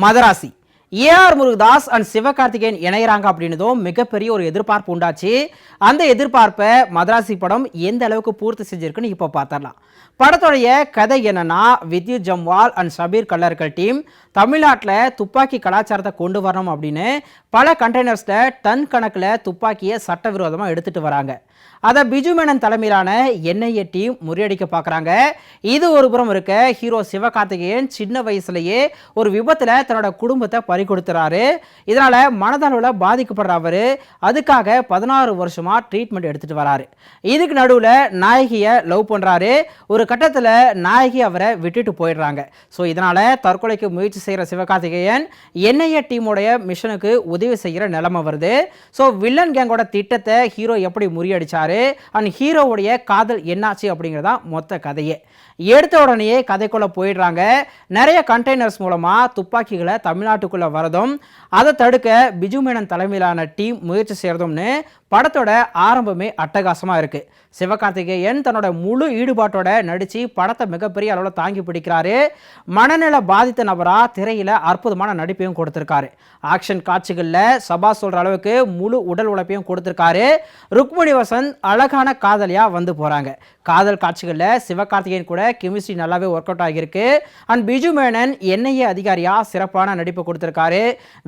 Madrasi AR Murugadoss and Sivakarthikeyan இணையறாங்க அப்படின்னதும் மிகப்பெரிய ஒரு எதிர்பார்ப்பு உண்டாச்சு. அந்த எதிர்பார்ப்பை மதராசி படம் எந்த அளவுக்கு பூர்த்தி செஞ்சிருக்குன்னு இப்போ பார்த்தரலாம். படத்துடைய கதை என்னன்னா, வித்யுத் ஜம்வால் அண்ட் ஷபீர் கல்லர்கள் டீம் தமிழ்நாட்டில் துப்பாக்கி கலாச்சாரத்தை கொண்டு வரணும் அப்படின்னு பல கண்டெய்னர்ஸில் டன் கணக்கில் துப்பாக்கியை சட்டவிரோதமாக எடுத்துகிட்டு வராங்க. அதை பிஜு மேனன் தலைமையிலான என்ஐஏ டீம் முறியடிக்க பார்க்குறாங்க. இது ஒரு புறம் இருக்க, ஹீரோ சிவகார்த்திகேயன் சின்ன வயசுலேயே ஒரு விபத்தில் தன்னோட குடும்பத்தை பறி கொடுத்துறாரு. இதனால் மனதளவில் பாதிக்கப்படுற அவர் அதுக்காக 16 வருஷமாக ட்ரீட்மெண்ட் எடுத்துகிட்டு வராரு. இதுக்கு நடுவில் நாயகியை லவ் பண்ணுறாரு. ஒரு கட்டத்தில் நாயகி அவரை விட்டுட்டு போயிடுறாங்க. ஸோ இதனால் தற்கொலைக்கு முயற்சி செய்கிற சிவகார்த்திகேயன் என்ஐஏ டீமோடைய மிஷனுக்கு உதவி செய்கிற நிலைமை வருது. ஸோ வில்லன் கேங்கோட திட்டத்தை ஹீரோ எப்படி முறியடிச்சாரு அண்ட் ஹீரோவுடைய காதல் என்னாச்சு அப்படிங்கிறதா மொத்த கதையே. எடுத்த உடனேயே கதைக்குள்ள போயிடுறாங்க. நிறைய கண்டெய்னர்ஸ் மூலமா துப்பாக்கிகளை தமிழ்நாட்டுக்குள்ள வரதும் அதை தடுக்க பிஜு மேனன் தலைமையிலான டீம் முயற்சி செய்யறதும்னு படத்தோட ஆரம்பமே அட்டகாசமா இருக்கு. சிவகார்த்திகேயன் தன்னோட முழு ஈடுபாட்டோட நடிச்சு படத்தை மிகப்பெரிய அளவில் தாங்கி பிடிக்கிறாரு. மனநிலை பாதித்த நபரா திரையில அற்புதமான நடிப்பையும் கொடுத்திருக்காரு. ஆக்ஷன் காட்சிகளில் சபா சொல்ற அளவுக்கு முழு உடல் உழைப்பையும் கொடுத்திருக்காரு. ருக்மணி வசந்த் அழகான காதலியா வந்து போறாங்க. காதல் காட்சிகளில் சிவகார்த்திகேயன் கூட கெமிஸ்ட்ரி நல்லாவே ஒர்க் அவுட் ஆகியிருக்கு. அண்ட் பிஜு மேனன் என்ஐஏ அதிகாரியா சிறப்பான நடிப்பு கொடுத்திருக்காரு.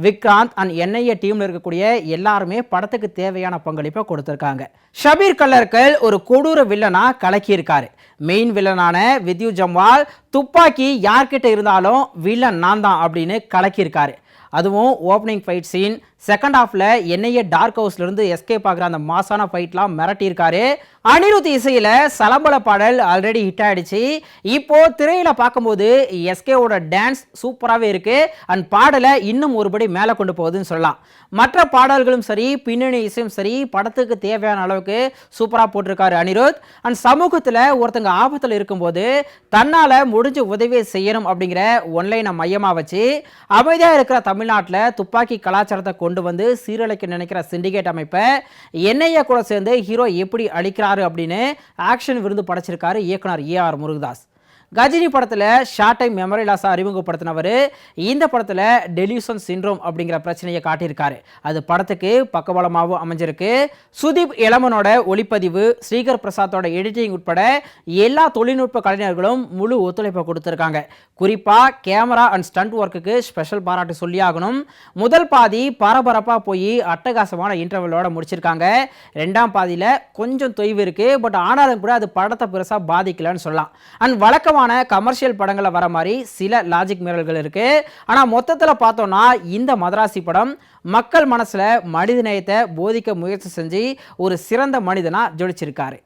விக்ராந்த் அண்ட் என்ஐஏ டீம்ல இருக்கக்கூடிய எல்லாருமே படத்துக்கு தேவையான பங்களிப்பை கொடுத்திருக்காங்க. ஷபீர் கல்லர்கள் ஒரு கொடூர வில்லனா கலக்கியிருக்காரு. மெயின் வில்லனான வித்யுத் ஜம்வால் துப்பாக்கி யார்கிட்ட இருந்தாலும் வில்லன் நான் தான் அப்படின்னு கலக்கியிருக்காரு. அதுவும் ஓப்பனிங் ஃபைட் சீன், செகண்ட் ஹாஃப்ல என்ஐஏ டார்க் ஹவுஸ்ல இருந்து எஸ்கேப் ஆகிற அந்த மாசான ஃபைட்லாம் மிரட்டியிருக்காரு. அனிருத் இசையில சலம்பல பாடல் ஆல்ரெடி ஹிட் ஆயிடுச்சு. இப்போ திரையில பார்க்கும்போது எஸ்கேவோட டான்ஸ் சூப்பராகவே இருக்கு. அண்ட் பாடலை இன்னும் ஒருபடி மேலே கொண்டு போகுதுன்னு சொல்லலாம். மற்ற பாடல்களும் சரி, பின்னணி இசையும் சரி, படத்துக்கு தேவையான அளவுக்கு சூப்பராக போட்டிருக்காரு அனிருத். அண்ட் சமூகத்தில் ஒருத்தங்க ஆபத்தில் இருக்கும்போது தன்னால் முடிஞ்ச உதவியை செய்யணும் அப்படிங்கிற ஒன்லைனை மையமாக வச்சு அமைதியாக இருக்கிற தமிழ்நாட்டில் துப்பாக்கி கலாச்சாரத்தை கொண்டு வந்து சீரழிக்க நினைக்கிற சிண்டிகேட் அமைப்பை என்ஐஏ கூட சேர்ந்து ஹீரோ எப்படி அழிக்கிறாரு அப்படின்னு ஆக்ஷன் விருது படைச்சிருக்காரு இயக்குனர் ஏஆர் முருகதாஸ். கஜினி படத்தில் ஷார்ட் டைம் மெமரி லாஸை அறிமுகப்படுத்தினவர் இந்த படத்தில் டெலியூஷன் சிண்ட்ரோம் அப்படிங்கிற பிரச்சனையை காட்டியிருக்காரு. அது படத்துக்கு பக்கபலமாகவும் அமைஞ்சிருக்கு. சுதீப் இளமனோட ஒளிப்பதிவு, ஸ்ரீகர் பிரசாத்தோட எடிட்டிங் உட்பட எல்லா தொழில்நுட்ப கலைஞர்களும் முழு ஒத்துழைப்பை கொடுத்துருக்காங்க. குறிப்பாக கேமரா அண்ட் ஸ்டண்ட் ஒர்க்குக்கு ஸ்பெஷல் பாராட்டு சொல்லி ஆகணும். முதல் பாதி பரபரப்பாக போய் அட்டகாசமான இன்டர்வலோட முடிச்சிருக்காங்க. ரெண்டாம் பாதியில் கொஞ்சம் தொய்வு இருக்கு. பட் ஆனாலும் கூட அது படத்தை பெருசாக பாதிக்கலன்னு சொல்லலாம். அண்ட் வழக்கமான கமர்ஷியல் படங்களை வர மாதிரி சில லாஜிக் மீறல்கள் இருக்கு. ஆனா மொத்தத்துல பார்த்தோம்னா இந்த மதராசி படம் மக்கள் மனசுல மனித நேயத்தை போதிக்க முயற்சி செஞ்சு ஒரு சிறந்த மனிதனா ஜொலிச்சிருக்காரு.